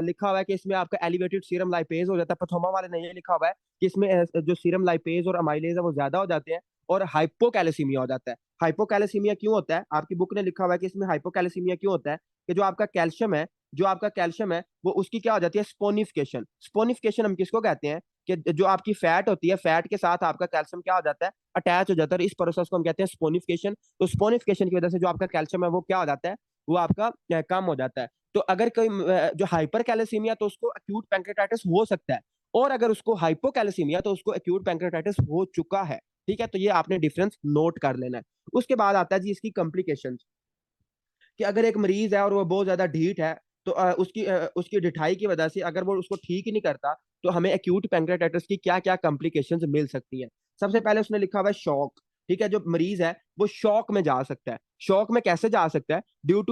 लिखा हुआ है कि इसमें आपका एलिवेटेड सीरम लाइपेज हो जाता है। पथोमा वाले ने ये लिखा हुआ है कि इसमें जो सीरम लाइपेज और अमाइलेज है वो ज्यादा हो जाते हैं और हाइपोकैलेसीमिया हो जाता है। हाइपोकैलेसीमिया क्यों होता है, आपकी बुक ने लिखा हुआ है कि इसमें हाइपोकैलेसीमिया क्यों होता है, कि जो आपका कैल्शियम है वो उसकी क्या हो जाती है, स्पोनिफिकेशन। स्पोनिफिकेशन हम किसको कहते हैं, कि जो आपकी फैट होती है, फैट के साथ आपका कैल्शियम क्या हो जाता है, अटैच हो जाता है। इस प्रोसेस को हम कहते हैं स्पोनिफिकेशन। तो स्पोनिफिकेशन की वजह से जो आपका कैल्शियम है वो क्या हो जाता है, वो आपका कम हो जाता है। तो अगर कोई जो हाइपर कैल्सियमिया तो उसको एक्यूट पैंक्रेटाइटिस हो सकता है, और अगर उसको हाइपोकैल्सियमिया तो उसको एक्यूट पैंक्रेटाइटिस हो चुका है। ठीक है, तो ये आपने डिफरेंस नोट कर लेना है। उसके बाद आता है जी इसकी कॉम्प्लिकेशंस, कि अगर एक मरीज है और वो बहुत ज्यादा ढीठ है, तो उसकी ढिठाई की वजह से अगर वो उसको ठीक ही नहीं करता, तो हमें एक्यूट पैंक्रेटाइटिस की क्या क्या कॉम्प्लिकेशंस मिल सकती हैं। सबसे पहले उसने लिखा हुआ है शॉक। ठीक है, जो मरीज है वो शॉक में जा सकता है। शॉक में कैसे जा सकता है, due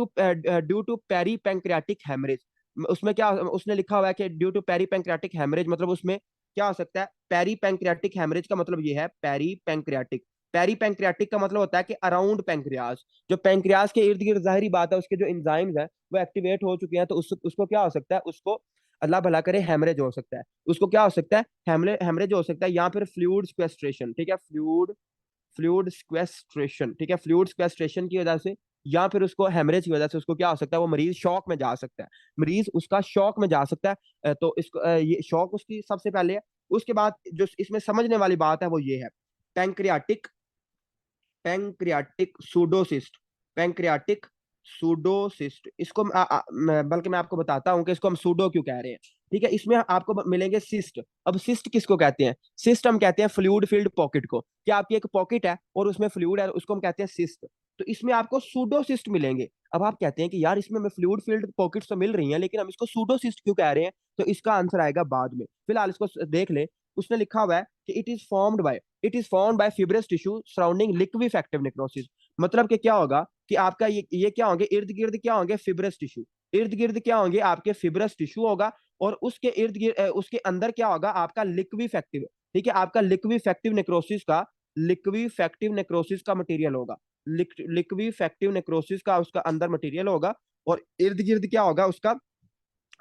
to peri pancreatic haemorrhage. उसमें क्या उसने लिखा हुआ है कि due to peri pancreatic haemorrhage, मतलब उसमें क्या हो सकता है, पेरी पैंक्रियाटिक हेमरेज का मतलब ये है, पेरी पैंक्रियाटिक। पेरी पैंक्रियाटिक का मतलब होता है कि अराउंड पैंक्रियाज। जो पैंक्रियाज के इर्द गिर्द, जाहिर बात है उसके जो इंजाइम्स है वो एक्टिवेट हो चुके हैं, तो उसको क्या हो सकता है, उसको अल्लाह भला करे हेमरेज हो सकता है। उसको क्या हो सकता है, हेमरेज हो सकता है, या फिर फ्लूइड स्क्वेस्ट्रेशन। ठीक है, फ्लूइड स्क्वेस्ट्रेशन। ठीक है, फ्लूइड स्क्वेस्ट्रेशन की वजह से या फिर उसको हेमरेज की वजह से उसको क्या हो सकता है, वो मरीज शॉक में जा सकता है। मरीज उसका शॉक में जा सकता है। तो इसको ये शॉक उसकी सबसे पहले है। उसके बाद जो इसमें समझने वाली बात है वो ये है, पैंक्रियाटिक पैंक्रियाटिक सूडोसिस्ट। पैंक्रियाटिक सूडोसिस्ट, इसको बल्कि मैं आपको बताता हूं कि इसको हम सूडो क्यों कह रहे हैं। ठीक है, इसमें आपको मिलेंगे सिस्ट। अब सिस्ट किसको कहते हैं, सिस्ट हम कहते हैं फ्लूइड फिल्ड पॉकेट को। कि आपकी एक पॉकेट है और उसमें फ्लूइड है, उसको हम कहते हैं सिस्ट। तो इसमें आपको सूडोसिस्ट मिलेंगे। अब आप कहते हैं कि यार इसमें हमें फ्लूइड फील्ड पॉकेट्स तो मिल रही हैं, लेकिन हम इसको सूडोसिस्ट क्यों कह रहे हैं, तो इसका आंसर आएगा बाद में, फिलहाल इसको देख ले। उसने लिखा हुआ है कि it is formed by fibrous tissue surrounding लिक्विफेक्टिव necrosis. मतलब कि क्या होगा कि आपका ये क्या होंगे, इर्द गिर्द क्या होंगे, फिब्रस टिश्यू। इर्द गिर्द क्या होंगे, आपके फिब्रस टिश्यू होगा। और उसके इर्द गिर्द उसके अंदर क्या होगा, आपका लिक्विफेक्टिव। ठीक है, आपका लिक्विफेक्टिव नेक्रोसिस का मटेरियल होगा। लिक्विफेक्टिव नेक्रोसिस का उसका अंदर मटेरियल होगा। और इर्द गिर्द क्या होगा, उसका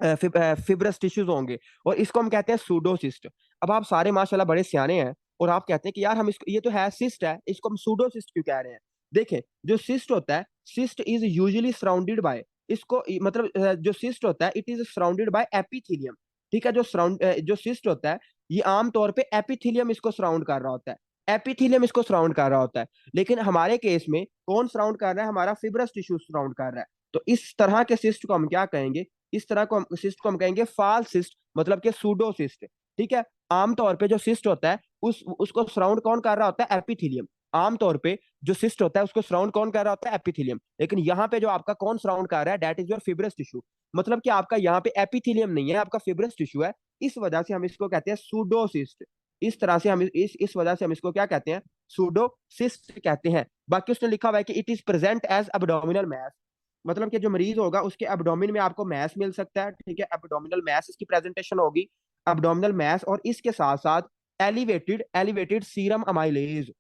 फिब्रस टिश्यूज होंगे। और इसको हम कहते हैं सूडोसिस्ट। अब आप सारे माशाल्लाह बड़े सियाने हैं, और आप कहते हैं कि यार हम इसको, ये तो है सिस्ट है, इसको हम सूडोसिस्ट क्यों कह रहे हैं। देखें, जो सिस्ट होता है, cyst is usually surrounded by, इसको मतलब जो सिस्ट होता है it is surrounded by epithelium. ठीक है, जो सिस्ट होता है ये आमतौर पे एपिथेलियम इसको सराउंड कर रहा होता है। एपिथेलियम इसको सराउंड कर रहा होता है। लेकिन हमारे केस में कौन सराउंड कर रहा है, हमारा फिब्रस टिश्यू सराउंड कर रहा है। तो इस तरह के सिस्ट को हम क्या कहेंगे, इस तरह को सिस्ट को हम कहेंगे फाल सिस्ट, मतलब कि सूडो सिस्ट। ठीक है, आमतौर पे जो सिस्ट होता है उसको सराउंड कौन कर रहा होता है, एपिथेलियम। आमतौर पे जो सिस्ट होता है उसको सराउंड कौन कर रहा होता है, एपिथेलियम। लेकिन यहाँ पे जो आपका कौन सराउंड कर रहा है, that is your fibrous tissue. मतलब कि आपका यहाँ पे एपिथेलियम नहीं है, आपका फिब्रस टिश्यू है। इस वजह से हम इसको कहते हैं सूडोसिस्ट। इस तरह से हम इस वजह से हम इसको क्या कहते हैं, सूडोसिस्ट कहते हैं। बाकी उसने लिखा हुआ है कि it is present as abdominal mass. मतलब कि जो मरीज होगा उसके एब्डोमिन में आपको मैस मिल सकता है। ठीक है, एब्डोमिनल मैस इसकी प्रेजेंटेशन होगी, एब्डोमिनल मैस। और इसके साथ साथ elevated elevated serum amylase.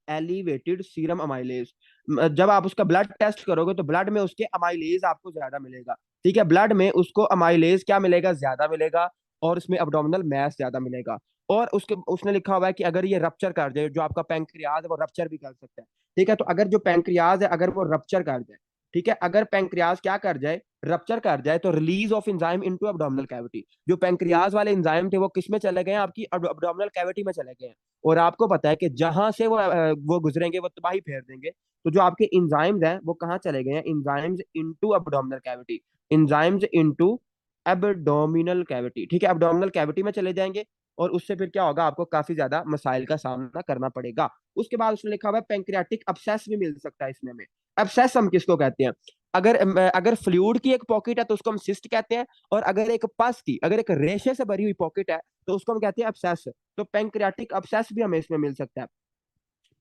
Elevated serum amylase, जब आप उसका ब्लड टेस्ट करोगे तो ब्लड में उसके अमाइलेज आपको ज्यादा मिलेगा। ठीक है, ब्लड में उसको अमाइलेज क्या मिलेगा, ज्यादा मिलेगा। और उसमें अब्डोमिनल मैस ज्यादा मिलेगा। और उसने लिखा हुआ है कि अगर ये रप्चर कर जाए, जो आपका पैंक्रियाज है वो रप्चर भी कर सकता है। ठीक है, तो अगर जो पैंक्रियाज है अगर वो रप्चर कर जाए, ठीक है, अगर पैंक्रियाज क्या कर जाए, रप्चर कर जाए, तो release of enzyme into abdominal cavity. जो पैंक्रियाज वाले एंजाइम थे वो किस में चले गए हैं, आपकी अब्डोमिनल कैविटी में चले गए हैं। और आपको पता है कि जहां से वो गुजरेंगे वो तबाही फेर देंगे। तो जो आपके इंजाइम्स हैं वो कहाँ चले गए हैं, enzymes into abdominal cavity. Enzymes into abdominal cavity. ठीक है, एब्डोमिनल कैविटी में चले जाएंगे। और उससे फिर क्या होगा, आपको काफी ज्यादा मसाइल का सामना करना पड़ेगा। उसके बाद उसने लिखा हुआ है पेंक्रियाटिक अब्सेस भी मिल सकता है इसमें हमें। अब्सेस हम किसको कहते हैं? अगर अगर फ्लूइड की एक पॉकेट है तो उसको हम सिस्ट कहते हैं, और अगर एक पस की, अगर एक रेशे से भरी हुई पॉकेट है तो उसको हम कहते हैं अब्सेस। तो पेंक्रियाटिक अब्सेस भी हमें इसमें मिल सकता है।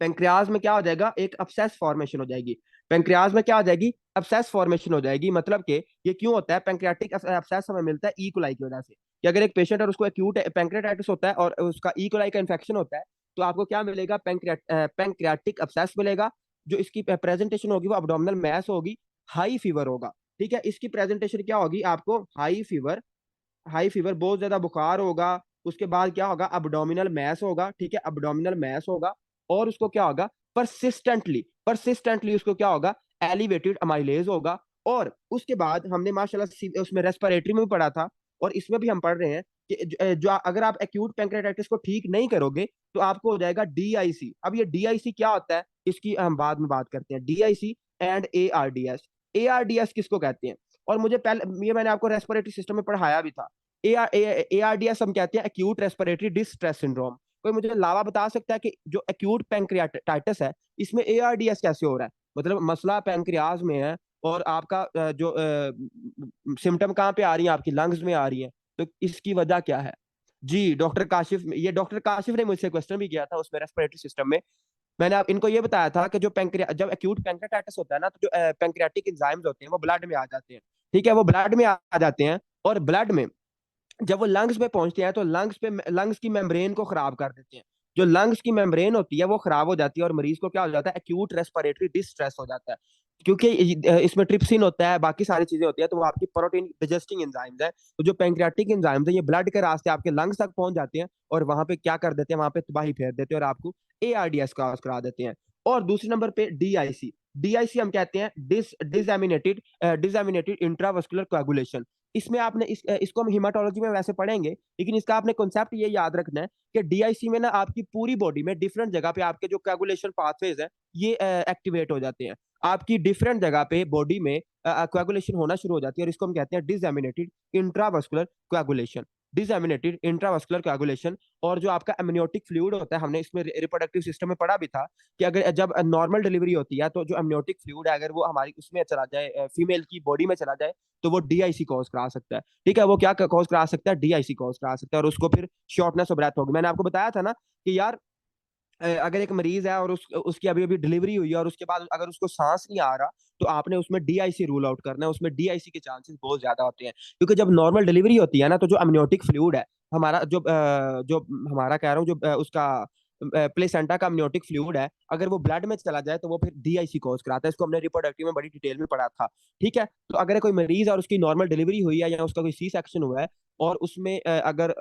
पेंक्रियाज में क्या हो जाएगा, एक अब्सेस फॉर्मेशन हो जाएगी। पेंक्रियाज में क्या हो जाएगी, अब्सेस फॉर्मेशन हो जाएगी। मतलब कि ये क्यों होता है, पेंक्रियाटिक अब्सेस हमें मिलता है ई कोलाई की वजह से, कि अगर एक पेशेंट और उसको एक्यूट पेंक्रियाटाइटिस होता है और उसका ई कोलाई का इन्फेक्शन होता है, तो आपको क्या मिलेगा, पेंक्रियाटिक अब्सेस मिलेगा। जो इसकी प्रेजेंटेशन होगी वो अब्डोमिनल मैस होगी, हाई फीवर होगा। ठीक है, इसकी प्रेजेंटेशन क्या होगी, आपको हाई फीवर, हाई फीवर, बहुत ज्यादा बुखार होगा। उसके बाद क्या होगा, अब्डोमिनल मैस होगा। ठीक है, अब्डोमिनल मैस होगा। और उसको क्या होगा, परसिस्टेंटली परसिस्टेंटली उसको क्या होगा, एलिवेटेड अमाइलेज होगा। और उसके बाद हमने माशाल्लाह उसमें रेस्पिरेटरी में भी पढ़ा था, और इसमें भी हम पढ़ रहे हैं कि जो अगर आप एक्यूट पैंक्रेटाइटिस को ठीक नहीं करोगे तो आपको हो जाएगा डीआईसी। अब ये डीआईसी क्या होता है, इसकी हम बाद में बात करते हैं। DIC and ARDS. एआरडीएस किसको कहते हैं? और मुझे पहले ये मैंने आपको रेस्पिरेटरी सिस्टम में पढ़ाया भी था। एआरडीएस हम कहते हैं एक्यूट रेस्पिरेटरी डिस्ट्रेस सिंड्रोम। कोई मुझे लावा बता सकता है कि जो एक्यूट पैंक्रियाटाइटिस है इसमें एआरडीएस कैसे हो रहा है? मतलब मसला पैंक्रियाज में है, और आपका जो सिम्टम कहाँ पे आ रही है, आपकी लंग्स में आ रही है, तो इसकी वजह क्या है? जी डॉक्टर काशिफ, ये डॉक्टर काशिफ ने मुझसे क्वेश्चन भी किया था उसमें रेस्पिरेटरी सिस्टम में। मैंने आप इनको ये बताया था कि जो जब एक्यूट पैंक्रियाटाइटिस होता है ना, तो जो पैंक्रियाटिक एंजाइम्स होते हैं वो ब्लड में आ जाते हैं। ठीक है, वो ब्लड में आ जाते हैं, और ब्लड में जब वो लंग्स पे पहुंचते हैं तो लंग्स की मेम्ब्रेन को खराब कर देते हैं। जो लंग्स की मेम्ब्रेन होती है वो खराब हो जाती है, और मरीज को क्या हो जाता है, एक्यूट रेस्पिरेटरी डिस्ट्रेस हो जाता है। क्योंकि इसमें ट्रिप्सिन होता है, बाकी सारी चीजें होती है, तो वो आपकी प्रोटीन डाइजेस्टिंग एंजाइम्स है। तो जो पैंक्रियाटिक एंजाइम्स है ये ब्लड के रास्ते आपके लंग्स तक पहुंच जाते हैं, और वहां पे क्या कर देते हैं, वहां पे तबाही फेर देते हैं और आपको एआरडीएस कॉज करा देते हैं। और दूसरे नंबर पे डीआईसी। डीआईसी हम कहते हैं डिसएमिनेटेड इंट्रावस्कुलर कोagulation। इसमें आपने इसको हम हिमाटोलॉजी में वैसे पढ़ेंगे, लेकिन इसका आपने कॉन्सेप्ट ये याद रखना है कि डीआईसी में ना आपकी पूरी बॉडी में डिफरेंट जगह पे आपके जो कोagulation पाथवेज है ये एक्टिवेट हो जाते हैं। आपकी डिफरेंट जगह पे बॉडी में कोagulation होना शुरू हो जाती है, और इसको हम कहते हैं डिसएमिनेटेड इंट्रावस्कुलर कोagulation। डिसएमिनेटेड इंट्रावस्कुलर कोagulation। और जो आपका एमनियोटिक फ्लूइड होता है, हमने इसमें रिप्रोडक्टिव सिस्टम में पढ़ा भी था कि अगर जब नॉर्मल डिलीवरी होती है तो जो एमनियोटिक फ्लूइड है अगर वो हमारी उसमें चला जाए, फीमेल की बॉडी में चला जाए, तो वो डीआईसी कॉज करा सकता है। ठीक है, वो क्या कॉज करा सकता है, डीआईसी कॉज करा सकता है, और उसको फिर शॉर्टनेस ऑफ ब्रेथ होगी। मैंने आपको बताया था ना कि यार अगर एक मरीज है और उसकी अभी अभी डिलीवरी हुई है, और उसके बाद अगर उसको सांस नहीं आ रहा, तो आपने उसमें डीआईसी रूल आउट करना है। उसमें डीआईसी के चांसेस बहुत ज्यादा होते हैं, क्योंकि जब नॉर्मल डिलीवरी होती है ना, तो जो अमनियोटिक फ्लूइड है हमारा, जो हमारा कह रहा हूँ, जो उसका प्लेसेंटा का अमनियोटिक फ्लूइड है, अगर वो ब्लड में चला जाए तो वो फिर डीआईसी कॉज कराता है। इसको हमने रिप्रोडक्टिव में बड़ी डिटेल में पढ़ा था। ठीक है, तो अगर कोई मरीज है और उसकी नॉर्मल डिलीवरी हुई है या उसका कोई सी सेक्शन हुआ है, और उसमें अगर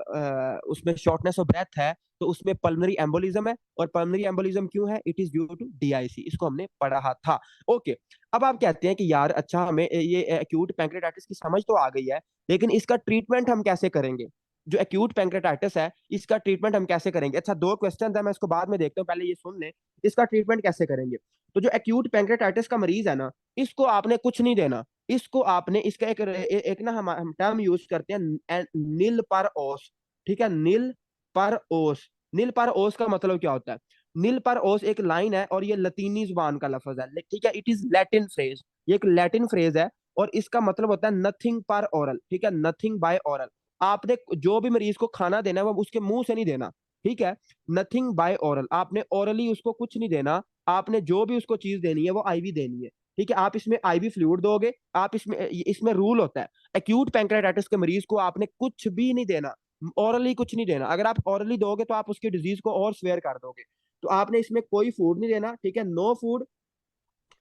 उसमें शॉर्टनेस ऑफ ब्रेथ है, तो उसमें पल्मनरी एम्बोलिज्म है। और पल्मनरी एम्बोलिज्म क्यों है, it is due to DIC. इसको हमने पढ़ा था। ओके, अब आप कहते हैं कि यार अच्छा हमें ये एक्यूट पैंक्रेटाइटिस की समझ तो आ गई है, लेकिन इसका ट्रीटमेंट हम कैसे करेंगे? जो एक्यूट पैंक्रेटाइटिस है इसका ट्रीटमेंट हम कैसे करेंगे? अच्छा, दो क्वेश्चन है, मैं इसको बाद में देखता हूँ, पहले ये सुन ले। इसका ट्रीटमेंट कैसे करेंगे? तो जो एक्यूट पैंक्रेटाइटिस का मरीज है ना, इसको आपने कुछ नहीं देना। इसको आपने इसका एक ना हम टर्म यूज करते हैं, नील पर ओस। ठीक है, नील पर ओस। नील पर ओस का मतलब क्या होता है? नील पर ओस एक लाइन है, और ये लतीनी जुबान का लफ्ज है। ठीक है, इट इज लैटिन फ्रेज, ये एक लैटिन फ्रेज है, और इसका मतलब होता है नथिंग पर ओरल। ठीक है, नथिंग बाय ओरल। आपने जो भी मरीज को खाना देना है वो उसके मुंह से नहीं देना। ठीक है, नथिंग बाय ओरल, आपने ओरली उसको कुछ नहीं देना। आपने जो भी उसको चीज देनी है वो आईवी देनी है। ठीक है, आप इसमें आईवी फ्लूइड दोगे। आप इसमें इसमें रूल होता है, एक्यूट पैंक्रेटाइटिस के मरीज को आपने कुछ भी नहीं देना, ओरली कुछ नहीं देना। अगर आप ओरली दोगे तो आप उसकी डिजीज को और स्वेयर कर दोगे। तो आपने इसमें कोई फूड नहीं देना। ठीक है, नो फूड।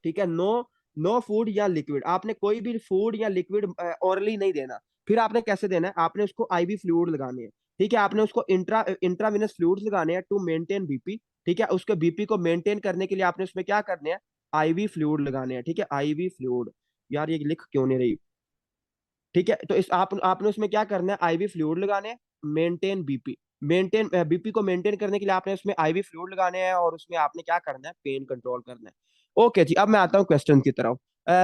ठीक है, नो नो फूड या लिक्विड, आपने कोई भी फूड या लिक्विड ओरली नहीं देना। फिर आपने कैसे देना है, आपने उसको आईवी फ्लूइड लगाने हैं। ठीक है, आपने उसको इंट्राविनस फ्लूइड्स लगाने हैं टू मेंटेन बीपी। ठीक है, उसके बीपी को मेंटेन करने के लिए आपने उसमें क्या करने हैं, आईवी फ्लूइड लगाने हैं। ठीक है, आईवी फ्लूइड। यार ये लिख क्यों नहीं रही? ठीक है, तो इस आपने उसमें क्या करना है, आईवी फ्लूइड लगाने हैं, मेंटेन बीपी। मेंटेन बीपी को मेंटेन करने के लिए आपने उसमें आईवी फ्लूइड लगाने हैं, और उसमें आपने क्या करना है, पेन कंट्रोल करना है। ओके जी, अब मैं आता हूँ क्वेश्चन की तरफ।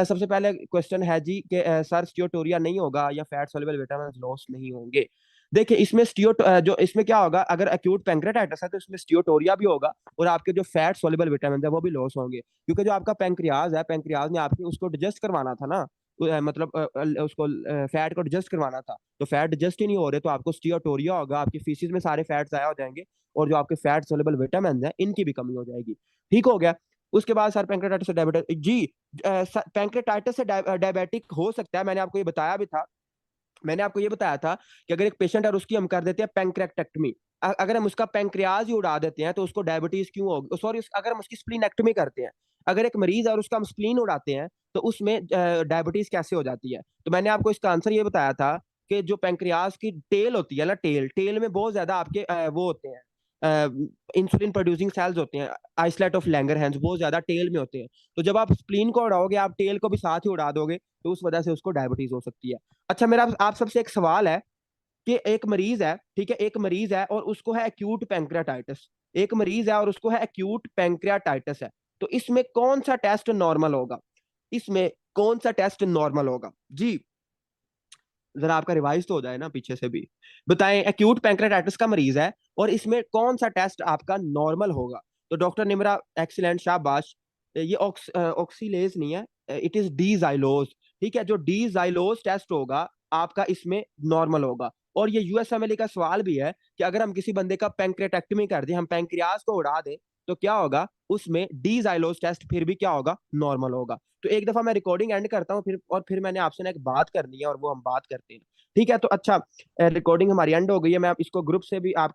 सबसे पहले क्वेश्चन है जी कि सर स्टियोटोरिया नहीं होगा या फैट सोल्यूबल विटामिन लॉस नहीं होंगे? देखिए इसमें जो इसमें क्या होगा, अगर एक्यूट पैंक्रेटाइटिस है तो इसमें स्टियोटोरिया भी होगा, और आपके जो फैट सोल्युबल विटामिन है वो भी लॉस होंगे, क्योंकि जो आपका पैंक्रियाज है, पैंक्रियाज ने आपके उसको डिजेस्ट करवाना था ना, मतलब उसको फैट को डिजेस्ट करवाना था, तो फैट डिजेस्ट ही नहीं हो रहे, तो आपको स्टियोटोरिया होगा, आपकी फीसिस में सारे फैट जाया हो जाएंगे, और जो आपके फैट सोल्युबल विटामिन है इनकी भी कमी हो जाएगी। ठीक हो गया। उसके बाद सर पैंक्रेटाइटिस से डायबिटीज जी, पैंक्रेटाइटिस से डायबिटिक हो सकता है, मैंने आपको ये बताया भी था, मैंने आपको ये बताया था कि अगर एक पेशेंट है और उसकी हम कर देते हैं पैंक्रेक्टेक्टमी, अगर हम उसका पैंक्रियाज ही उड़ा देते हैं तो उसको डायबिटीज क्यों होगी, सॉरी, अगर हम उसकी स्प्लीनेक्टमी करते हैं, अगर एक मरीज है और उसका हम स्प्लीन उड़ाते हैं तो उसमें डायबिटीज कैसे हो जाती है। तो मैंने आपको इसका आंसर ये बताया था कि जो पैंक्रियाज की टेल होती है ना, टेल टेल में बहुत ज्यादा आपके वो होते हैं, इंसुलिन प्रोड्यूसिंग सेल्स होते हैं, आइसलेट ऑफ लैंगरहैंस बहुत ज्यादा टेल में होते हैं, तो जब आप स्प्लीन को उड़ाओगे आप टेल को भी साथ ही उड़ा दोगे, तो उस वजह से उसको डायबिटीज हो सकती है। अच्छा, मेरा आप सबसे एक सवाल है कि एक मरीज है, ठीक है, एक मरीज है और उसको है एक्यूट पैंक्रियाटाइटिस, एक मरीज है और उसको है एक्यूट पैंक्रियाटाइटिस है, तो इसमें कौन सा टेस्ट नॉर्मल होगा, इसमें कौन सा टेस्ट नॉर्मल होगा जी, जरा आपका रिवाइज तो हो जाए ना पीछे से भी, बताएं, एक्यूट पैंक्रियाटाइटिस का मरीज है और इसमें कौन सा टेस्ट आपका नॉर्मल होगा। तो डॉक्टर ने मेरा एक्सीलेंट, शाबाश, ये ऑक्सीलेज नहीं है, इट इज डी जाइलोज, ठीक है, जो डी जाइलोज टेस्ट होगा आपका इसमें नॉर्मल होगा। और ये यूएसएमएलई का सवाल भी है कि अगर हम किसी बंदे का पैंक्रेटेक्टमी कर दें, हम पैंक्रियाज को उड़ा दें, तो क्या होगा, उसमें डी जाइलोज टेस्ट फिर भी क्या होगा, नॉर्मल होगा। तो एक दफा मैं रिकॉर्डिंग एंड करता हूँ, फिर और फिर मैंने आपसे ना एक बात करनी है और वो हम बात करते हैं। ठीक है, तो अच्छा, रिकॉर्डिंग हमारी एंड हो गई है, मैं आप इसको ग्रुप से भी आप